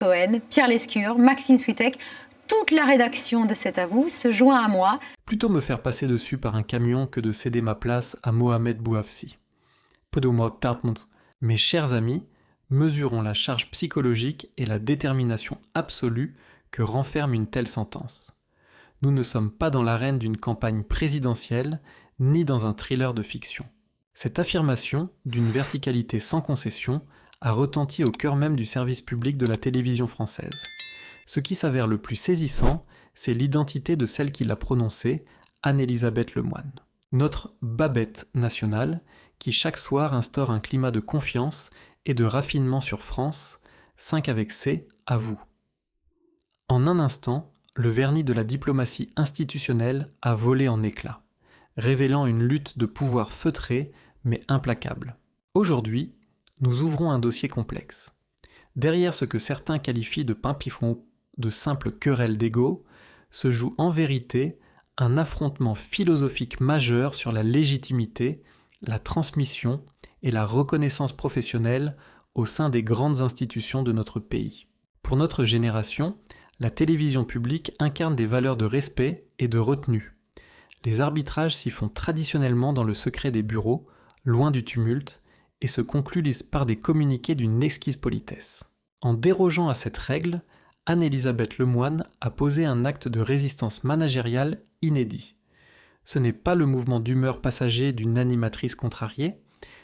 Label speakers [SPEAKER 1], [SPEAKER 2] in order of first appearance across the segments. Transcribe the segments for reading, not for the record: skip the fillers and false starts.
[SPEAKER 1] Cohen, Pierre Lescure, Maxime Switek, toute la rédaction de C'est à vous se joint à moi.
[SPEAKER 2] Plutôt me faire passer dessus par un camion que de céder ma place à Mohamed Bouafsi. Mes chers amis, mesurons la charge psychologique et la détermination absolue que renferme une telle sentence. Nous ne sommes pas dans l'arène d'une campagne présidentielle, ni dans un thriller de fiction. Cette affirmation, d'une verticalité sans concession, a retenti au cœur même du service public de la télévision française. Ce qui s'avère le plus saisissant, c'est l'identité de celle qui l'a prononcée, Anne-Elisabeth Lemoine. Notre Babette nationale, qui chaque soir instaure un climat de confiance et de raffinement sur France, 5 avec C, à vous. En un instant, le vernis de la diplomatie institutionnelle a volé en éclats, révélant une lutte de pouvoir feutrée mais implacable. Aujourd'hui, nous ouvrons un dossier complexe. Derrière ce que certains qualifient de pain-pifron, de simple querelle d'ego, se joue en vérité un affrontement philosophique majeur sur la légitimité, la transmission et la reconnaissance professionnelle au sein des grandes institutions de notre pays. Pour notre génération, la télévision publique incarne des valeurs de respect et de retenue. Les arbitrages s'y font traditionnellement dans le secret des bureaux, loin du tumulte, et se concluent par des communiqués d'une exquise politesse. En dérogeant à cette règle, Anne-Elisabeth Lemoine a posé un acte de résistance managériale inédit. Ce n'est pas le mouvement d'humeur passager d'une animatrice contrariée,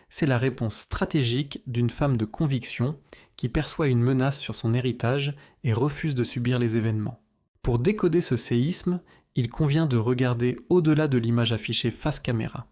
[SPEAKER 2] c'est la réponse stratégique d'une femme de conviction qui perçoit une menace sur son héritage et refuse de subir les événements. Pour décoder ce séisme, il convient de regarder au-delà de l'image affichée face caméra.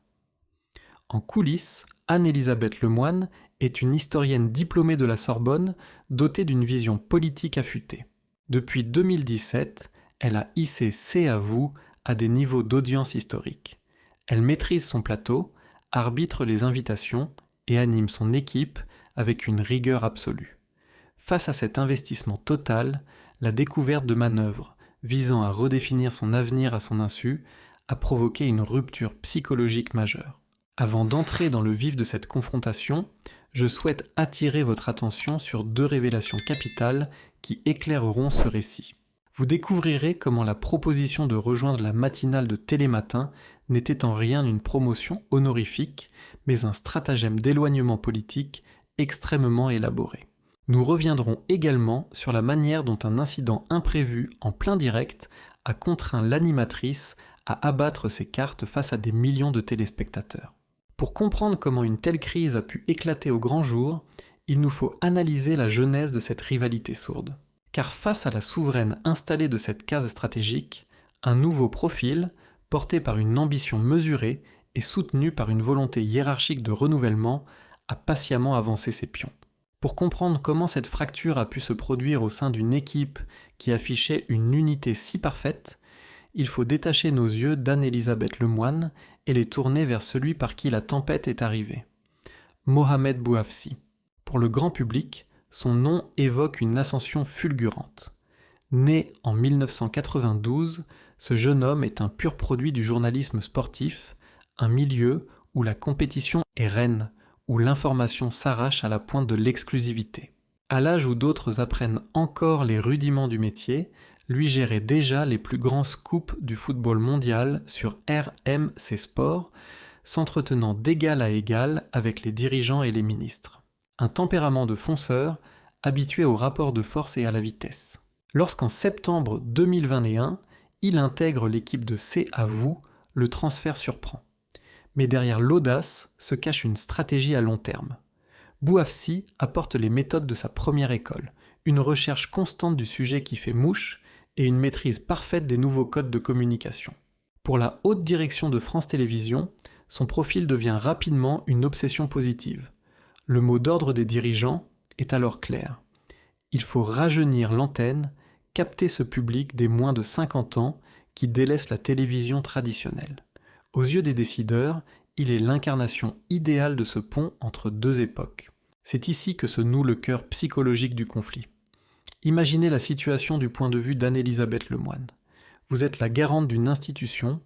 [SPEAKER 2] En coulisses, Anne-Elisabeth Lemoine est une historienne diplômée de la Sorbonne, dotée d'une vision politique affûtée. Depuis 2017, elle a hissé C'est à vous à des niveaux d'audience historiques. Elle maîtrise son plateau, arbitre les invitations et anime son équipe avec une rigueur absolue. Face à cet investissement total, la découverte de manœuvres visant à redéfinir son avenir à son insu a provoqué une rupture psychologique majeure. Avant d'entrer dans le vif de cette confrontation, je souhaite attirer votre attention sur 2 révélations capitales qui éclaireront ce récit. Vous découvrirez comment la proposition de rejoindre la matinale de Télématin n'était en rien une promotion honorifique, mais un stratagème d'éloignement politique extrêmement élaboré. Nous reviendrons également sur la manière dont un incident imprévu en plein direct a contraint l'animatrice à abattre ses cartes face à des millions de téléspectateurs. Pour comprendre comment une telle crise a pu éclater au grand jour, il nous faut analyser la genèse de cette rivalité sourde. Car face à la souveraine installée de cette case stratégique, un nouveau profil, porté par une ambition mesurée et soutenu par une volonté hiérarchique de renouvellement, a patiemment avancé ses pions. Pour comprendre comment cette fracture a pu se produire au sein d'une équipe qui affichait une unité si parfaite, il faut détacher nos yeux d'Anne-Elisabeth Lemoine et les tourner vers celui par qui la tempête est arrivée. Mohamed Bouafsi. Pour le grand public, son nom évoque une ascension fulgurante. Né en 1992, ce jeune homme est un pur produit du journalisme sportif, un milieu où la compétition est reine, où l'information s'arrache à la pointe de l'exclusivité. À l'âge où d'autres apprennent encore les rudiments du métier, lui gérait déjà les plus grands scoops du football mondial sur RMC Sport, s'entretenant d'égal à égal avec les dirigeants et les ministres. Un tempérament de fonceur, habitué au rapport de force et à la vitesse. Lorsqu'en septembre 2021, il intègre l'équipe de C'est à vous, le transfert surprend. Mais derrière l'audace se cache une stratégie à long terme. Bouafsi apporte les méthodes de sa première école, une recherche constante du sujet qui fait mouche et une maîtrise parfaite des nouveaux codes de communication. Pour la haute direction de France Télévisions, son profil devient rapidement une obsession positive. Le mot d'ordre des dirigeants est alors clair. Il faut rajeunir l'antenne, capter ce public des moins de 50 ans qui délaisse la télévision traditionnelle. Aux yeux des décideurs, il est l'incarnation idéale de ce pont entre 2 époques. C'est ici que se noue le cœur psychologique du conflit. Imaginez la situation du point de vue d'Anne-Elisabeth Lemoine. Vous êtes la garante d'une institution,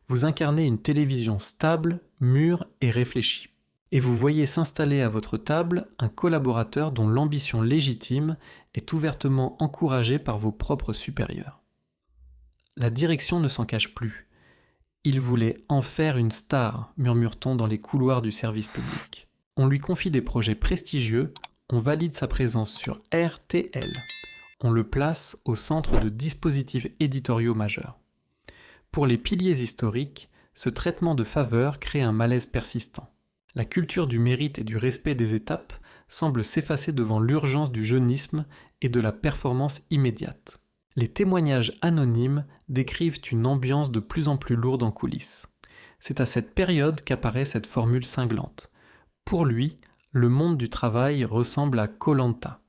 [SPEAKER 2] vous incarnez une télévision stable, mûre et réfléchie. et vous voyez s'installer à votre table un collaborateur dont l'ambition légitime est ouvertement encouragée par vos propres supérieurs. La direction ne s'en cache plus. Il voulait en faire une star, murmure-t-on dans les couloirs du service public. On lui confie des projets prestigieux, on valide sa présence sur RTL. On le place au centre de dispositifs éditoriaux majeurs. Pour les piliers historiques, ce traitement de faveur crée un malaise persistant. La culture du mérite et du respect des étapes semble s'effacer devant l'urgence du jeunisme et de la performance immédiate. Les témoignages anonymes décrivent une ambiance de plus en plus lourde en coulisses. C'est à cette période qu'apparaît cette formule cinglante. Pour lui, le monde du travail ressemble à Koh-Lanta.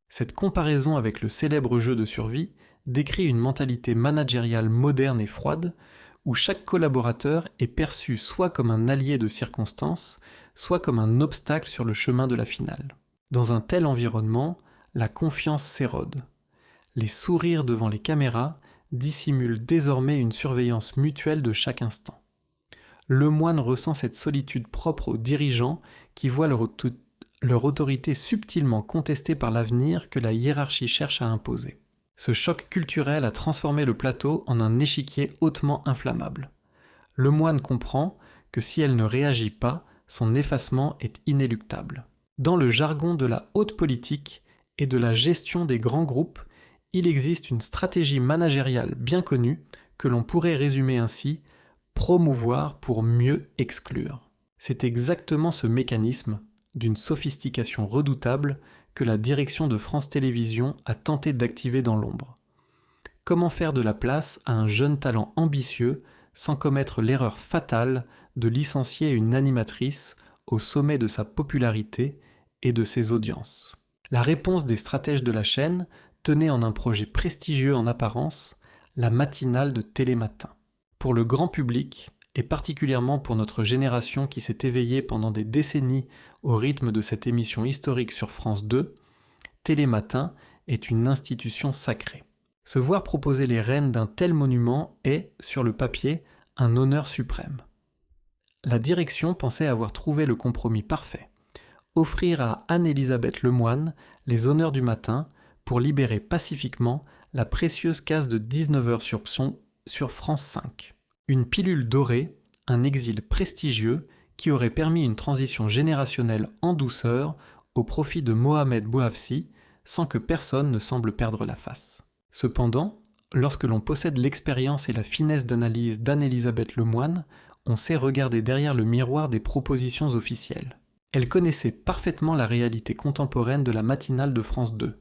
[SPEAKER 2] Cette comparaison avec le célèbre jeu de survie décrit une mentalité managériale moderne et froide, où chaque collaborateur est perçu soit comme un allié de circonstance, soit comme un obstacle sur le chemin de la finale. Dans un tel environnement, la confiance s'érode. Les sourires devant les caméras dissimulent désormais une surveillance mutuelle de chaque instant. Lemoine ressent cette solitude propre aux dirigeants qui voient leur autorité subtilement contestée par l'avenir que la hiérarchie cherche à imposer. Ce choc culturel a transformé le plateau en un échiquier hautement inflammable. Lemoine comprend que si elle ne réagit pas, son effacement est inéluctable. Dans le jargon de la haute politique et de la gestion des grands groupes, il existe une stratégie managériale bien connue que l'on pourrait résumer ainsi: promouvoir pour mieux exclure. C'est exactement ce mécanisme, d'une sophistication redoutable, que la direction de France Télévisions a tenté d'activer dans l'ombre. Comment faire de la place à un jeune talent ambitieux sans commettre l'erreur fatale de licencier une animatrice au sommet de sa popularité et de ses audiences? La réponse des stratèges de la chaîne tenait en un projet prestigieux en apparence, la matinale de Télématin. Pour le grand public, et particulièrement pour notre génération qui s'est éveillée pendant des décennies au rythme de cette émission historique sur France 2, Télématin est une institution sacrée. Se voir proposer les rênes d'un tel monument est, sur le papier, un honneur suprême. La direction pensait avoir trouvé le compromis parfait. Offrir à Anne-Elisabeth Lemoine les honneurs du matin pour libérer pacifiquement la précieuse case de 19h sur France 5. Une pilule dorée, un exil prestigieux qui aurait permis une transition générationnelle en douceur au profit de Mohamed Bouafsi, sans que personne ne semble perdre la face. Cependant, lorsque l'on possède l'expérience et la finesse d'analyse d'Anne-Elisabeth Lemoine, on sait regarder derrière le miroir des propositions officielles. Elle connaissait parfaitement la réalité contemporaine de la matinale de France 2.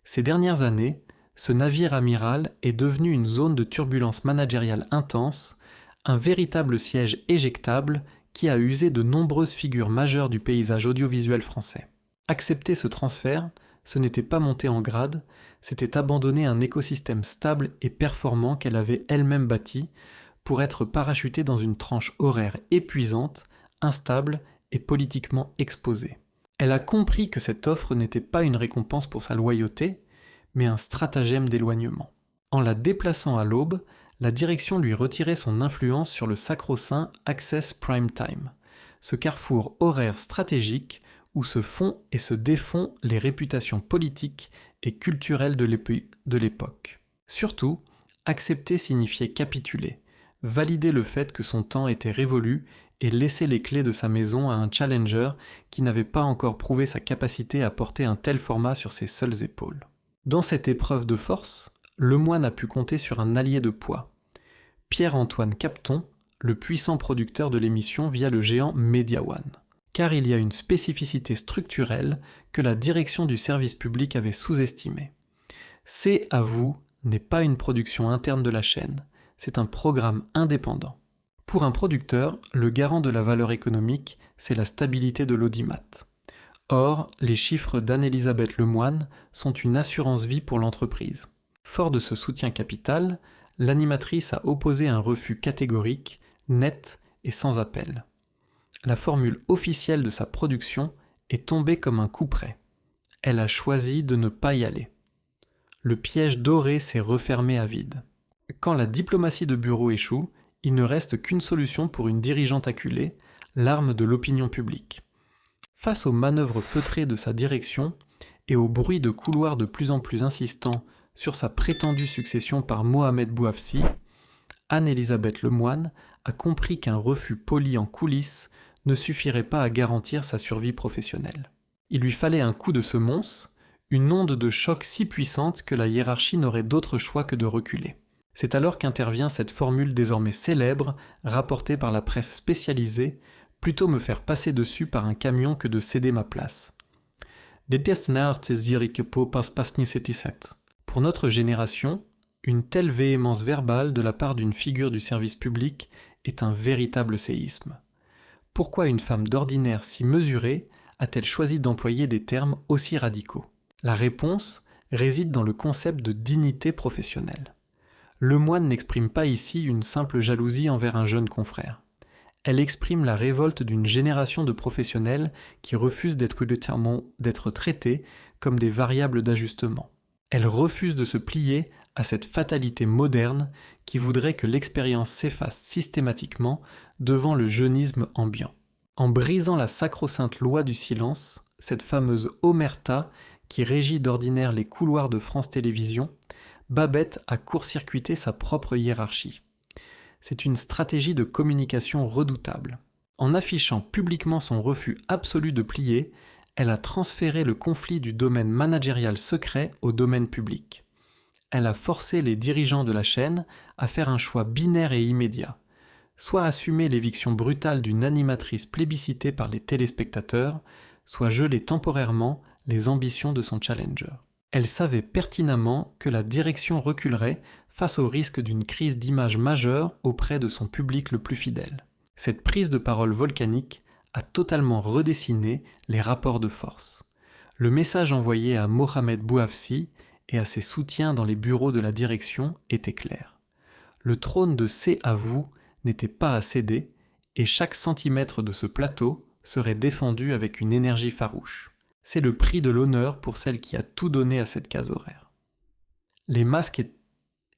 [SPEAKER 2] Ces dernières années, ce navire amiral est devenu une zone de turbulence managériale intense, un véritable siège éjectable qui a usé de nombreuses figures majeures du paysage audiovisuel français. Accepter ce transfert, ce n'était pas monter en grade, c'était abandonner un écosystème stable et performant qu'elle avait elle-même bâti pour être parachutée dans une tranche horaire épuisante, instable et politiquement exposée. Elle a compris que cette offre n'était pas une récompense pour sa loyauté, mais un stratagème d'éloignement. En la déplaçant à l'aube, la direction lui retirait son influence sur le sacro-saint Access Prime Time, ce carrefour horaire stratégique où se font et se défont les réputations politiques et culturelles de l'époque. Surtout, accepter signifiait capituler, valider le fait que son temps était révolu et laisser les clés de sa maison à un challenger qui n'avait pas encore prouvé sa capacité à porter un tel format sur ses seules épaules. Dans cette épreuve de force, Lemoine a pu compter sur un allié de poids, Pierre-Antoine Capton, le puissant producteur de l'émission via le géant Media One. Car il y a une spécificité structurelle que la direction du service public avait sous-estimée. C'est à vous n'est pas une production interne de la chaîne, c'est un programme indépendant. Pour un producteur, le garant de la valeur économique, c'est la stabilité de l'audimat. Or, les chiffres d'Anne-Elisabeth Lemoine sont une assurance vie pour l'entreprise. Fort de ce soutien capital, l'animatrice a opposé un refus catégorique, net et sans appel. La formule officielle de sa production est tombée comme un coup près. Elle a choisi de ne pas y aller. Le piège doré s'est refermé à vide. Quand la diplomatie de bureau échoue, Il ne reste qu'une solution pour une dirigeante acculée, l'arme de l'opinion publique. Face aux manœuvres feutrées de sa direction et au bruit de couloirs de plus en plus insistants sur sa prétendue succession par Mohamed Bouafsi, Anne-Élisabeth Lemoine a compris qu'un refus poli en coulisses ne suffirait pas à garantir sa survie professionnelle. Il lui fallait un coup de semonce, une onde de choc si puissante que la hiérarchie n'aurait d'autre choix que de reculer. C'est alors qu'intervient cette formule désormais célèbre, rapportée par la presse spécialisée, plutôt me faire passer dessus par un camion que de céder ma place. Pour notre génération, une telle véhémence verbale de la part d'une figure du service public est un véritable séisme. Pourquoi une femme d'ordinaire si mesurée a-t-elle choisi d'employer des termes aussi radicaux ? La réponse réside dans le concept de dignité professionnelle. Lemoine n'exprime pas ici une simple jalousie envers un jeune confrère. Elle exprime la révolte d'une génération de professionnels qui refusent d'être traités comme des variables d'ajustement. Elle refuse de se plier à cette fatalité moderne qui voudrait que l'expérience s'efface systématiquement devant le jeunisme ambiant. En brisant la sacro-sainte loi du silence, cette fameuse omerta qui régit d'ordinaire les couloirs de France Télévisions, Babette a court-circuité sa propre hiérarchie. C'est une stratégie de communication redoutable. En affichant publiquement son refus absolu de plier, elle a transféré le conflit du domaine managérial secret au domaine public. Elle a forcé les dirigeants de la chaîne à faire un choix binaire et immédiat, soit assumer l'éviction brutale d'une animatrice plébiscitée par les téléspectateurs, soit geler temporairement les ambitions de son challenger. Elle savait pertinemment que la direction reculerait face au risque d'une crise d'image majeure auprès de son public le plus fidèle. Cette prise de parole volcanique a totalement redessiné les rapports de force. Le message envoyé à Mohamed Bouafsi et à ses soutiens dans les bureaux de la direction était clair. Le trône de C'est à vous n'était pas à céder et chaque centimètre de ce plateau serait défendu avec une énergie farouche. C'est le prix de l'honneur pour celle qui a tout donné à cette case horaire. Les masques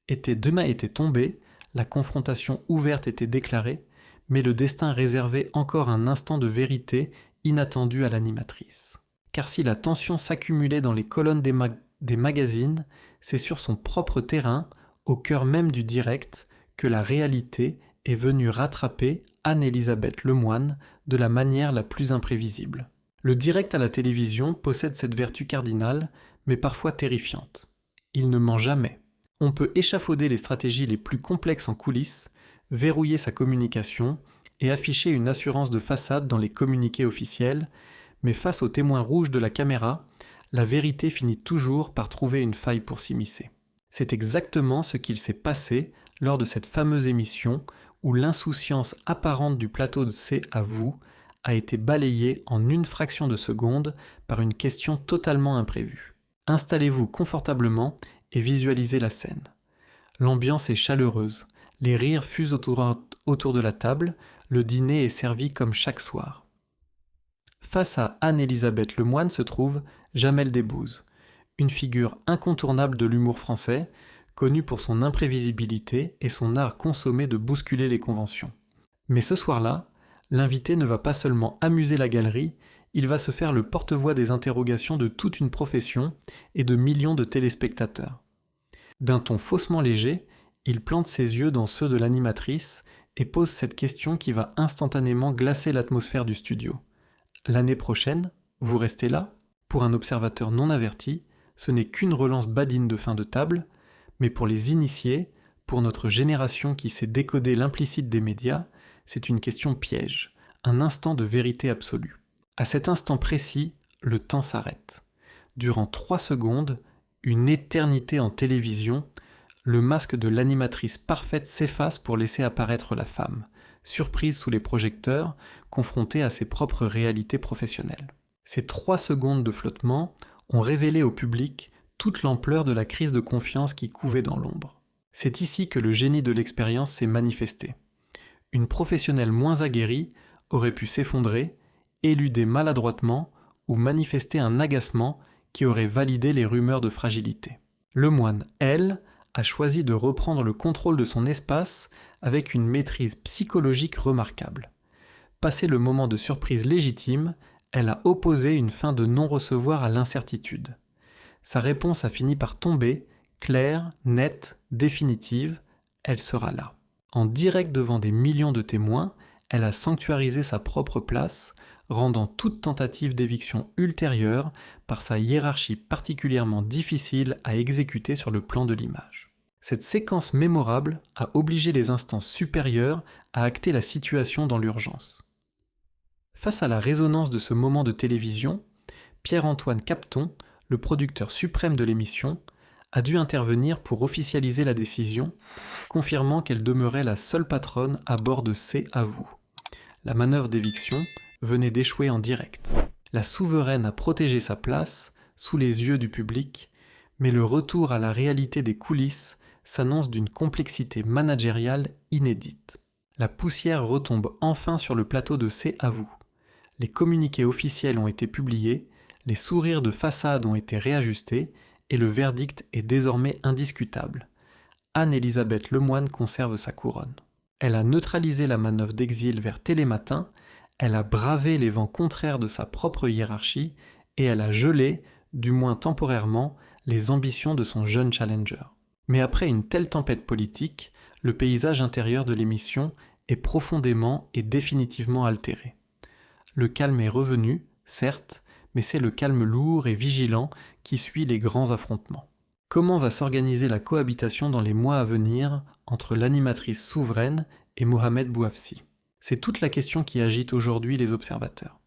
[SPEAKER 2] étaient tombés, la confrontation ouverte était déclarée, mais le destin réservait encore un instant de vérité inattendu à l'animatrice. Car si la tension s'accumulait dans les colonnes des magazines, c'est sur son propre terrain, au cœur même du direct, que la réalité est venue rattraper Anne-Élisabeth Lemoine de la manière la plus imprévisible. Le direct à la télévision possède cette vertu cardinale, mais parfois terrifiante. Il ne ment jamais. On peut échafauder les stratégies les plus complexes en coulisses, verrouiller sa communication et afficher une assurance de façade dans les communiqués officiels, mais face aux témoins rouges de la caméra, la vérité finit toujours par trouver une faille pour s'immiscer. C'est exactement ce qu'il s'est passé lors de cette fameuse émission où l'insouciance apparente du plateau de C'est à vous a été balayée en une fraction de seconde par une question totalement imprévue. Installez-vous confortablement et visualisez la scène. L'ambiance est chaleureuse, les rires fusent autour de la table, le dîner est servi comme chaque soir. Face à Anne-Élisabeth Lemoine se trouve Jamel Debbouze, une figure incontournable de l'humour français, connue pour son imprévisibilité et son art consommé de bousculer les conventions. Mais ce soir-là, l'invité ne va pas seulement amuser la galerie, il va se faire le porte-voix des interrogations de toute une profession et de millions de téléspectateurs. D'un ton faussement léger, il plante ses yeux dans ceux de l'animatrice et pose cette question qui va instantanément glacer l'atmosphère du studio. L'année prochaine, vous restez là ? Pour un observateur non averti, ce n'est qu'une relance badine de fin de table, mais pour les initiés, pour notre génération qui sait décoder l'implicite des médias, c'est une question piège, un instant de vérité absolue. À cet instant précis, le temps s'arrête. Durant 3 secondes, une éternité en télévision, le masque de l'animatrice parfaite s'efface pour laisser apparaître la femme, surprise sous les projecteurs, confrontée à ses propres réalités professionnelles. Ces 3 secondes de flottement ont révélé au public toute l'ampleur de la crise de confiance qui couvait dans l'ombre. C'est ici que le génie de l'expérience s'est manifesté. Une professionnelle moins aguerrie aurait pu s'effondrer, éluder maladroitement ou manifester un agacement qui aurait validé les rumeurs de fragilité. Lemoine, elle, a choisi de reprendre le contrôle de son espace avec une maîtrise psychologique remarquable. Passé le moment de surprise légitime, elle a opposé une fin de non-recevoir à l'incertitude. Sa réponse a fini par tomber, claire, nette, définitive, elle sera là. En direct devant des millions de témoins, elle a sanctuarisé sa propre place, rendant toute tentative d'éviction ultérieure par sa hiérarchie particulièrement difficile à exécuter sur le plan de l'image. Cette séquence mémorable a obligé les instances supérieures à acter la situation dans l'urgence. Face à la résonance de ce moment de télévision, Pierre-Antoine Capton, le producteur suprême de l'émission, a dû intervenir pour officialiser la décision, confirmant qu'elle demeurait la seule patronne à bord de C'est à vous. La manœuvre d'éviction venait d'échouer en direct. La souveraine a protégé sa place, sous les yeux du public, mais le retour à la réalité des coulisses s'annonce d'une complexité managériale inédite. La poussière retombe enfin sur le plateau de C'est à vous. Les communiqués officiels ont été publiés, les sourires de façade ont été réajustés, et le verdict est désormais indiscutable. Anne-Elisabeth Lemoine conserve sa couronne. Elle a neutralisé la manœuvre d'exil vers Télématin, elle a bravé les vents contraires de sa propre hiérarchie et elle a gelé, du moins temporairement, les ambitions de son jeune challenger. Mais après une telle tempête politique, le paysage intérieur de l'émission est profondément et définitivement altéré. Le calme est revenu, certes, mais c'est le calme lourd et vigilant qui suit les grands affrontements. Comment va s'organiser la cohabitation dans les mois à venir entre l'animatrice souveraine et Mohamed Bouafsi ? C'est toute la question qui agite aujourd'hui les observateurs.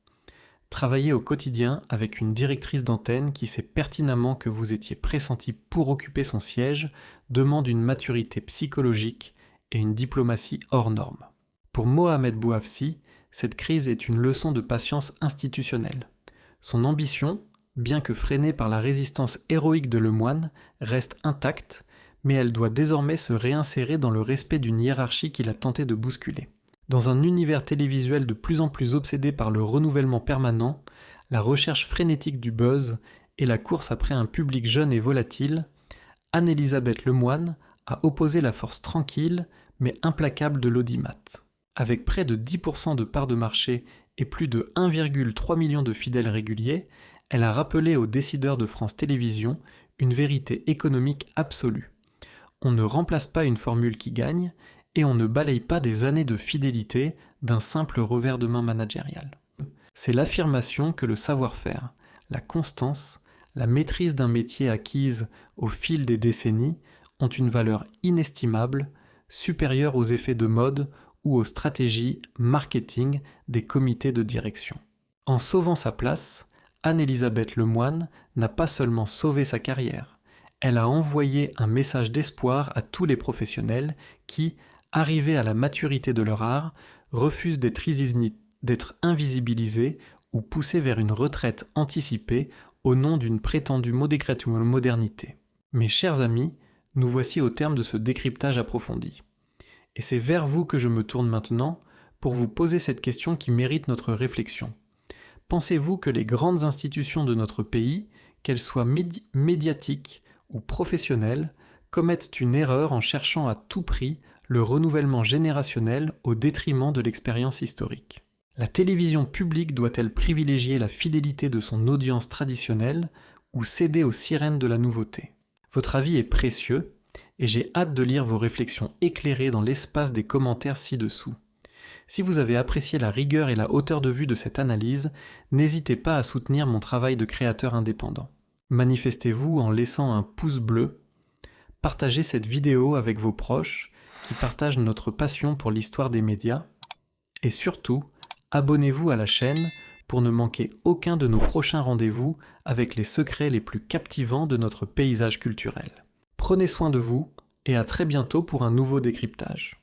[SPEAKER 2] Travailler au quotidien avec une directrice d'antenne qui sait pertinemment que vous étiez pressenti pour occuper son siège demande une maturité psychologique et une diplomatie hors norme. Pour Mohamed Bouafsi, cette crise est une leçon de patience institutionnelle. Son ambition, bien que freinée par la résistance héroïque de Lemoine, reste intacte, mais elle doit désormais se réinsérer dans le respect d'une hiérarchie qu'il a tenté de bousculer. Dans un univers télévisuel de plus en plus obsédé par le renouvellement permanent, la recherche frénétique du buzz et la course après un public jeune et volatile, Anne-Elisabeth Lemoine a opposé la force tranquille mais implacable de l'audimat. Avec près de 10% de part de marché et plus de 1,3 million de fidèles réguliers, elle a rappelé aux décideurs de France Télévisions une vérité économique absolue. On ne remplace pas une formule qui gagne, et on ne balaye pas des années de fidélité d'un simple revers de main managérial. C'est l'affirmation que le savoir-faire, la constance, la maîtrise d'un métier acquise au fil des décennies ont une valeur inestimable, supérieure aux effets de mode ou aux stratégies marketing des comités de direction. En sauvant sa place, Anne-Elisabeth Lemoine n'a pas seulement sauvé sa carrière, elle a envoyé un message d'espoir à tous les professionnels qui, arrivés à la maturité de leur art, refusent d'être invisibilisés ou poussés vers une retraite anticipée au nom d'une prétendue modernité. Mes chers amis, nous voici au terme de ce décryptage approfondi. Et c'est vers vous que je me tourne maintenant pour vous poser cette question qui mérite notre réflexion. Pensez-vous que les grandes institutions de notre pays, qu'elles soient médiatiques ou professionnelles, commettent une erreur en cherchant à tout prix le renouvellement générationnel au détriment de l'expérience historique? La télévision publique doit-elle privilégier la fidélité de son audience traditionnelle ou céder aux sirènes de la nouveauté? Votre avis est précieux et j'ai hâte de lire vos réflexions éclairées dans l'espace des commentaires ci-dessous. Si vous avez apprécié la rigueur et la hauteur de vue de cette analyse, n'hésitez pas à soutenir mon travail de créateur indépendant. Manifestez-vous en laissant un pouce bleu, partagez cette vidéo avec vos proches qui partagent notre passion pour l'histoire des médias, et surtout, abonnez-vous à la chaîne pour ne manquer aucun de nos prochains rendez-vous avec les secrets les plus captivants de notre paysage culturel. Prenez soin de vous et à très bientôt pour un nouveau décryptage.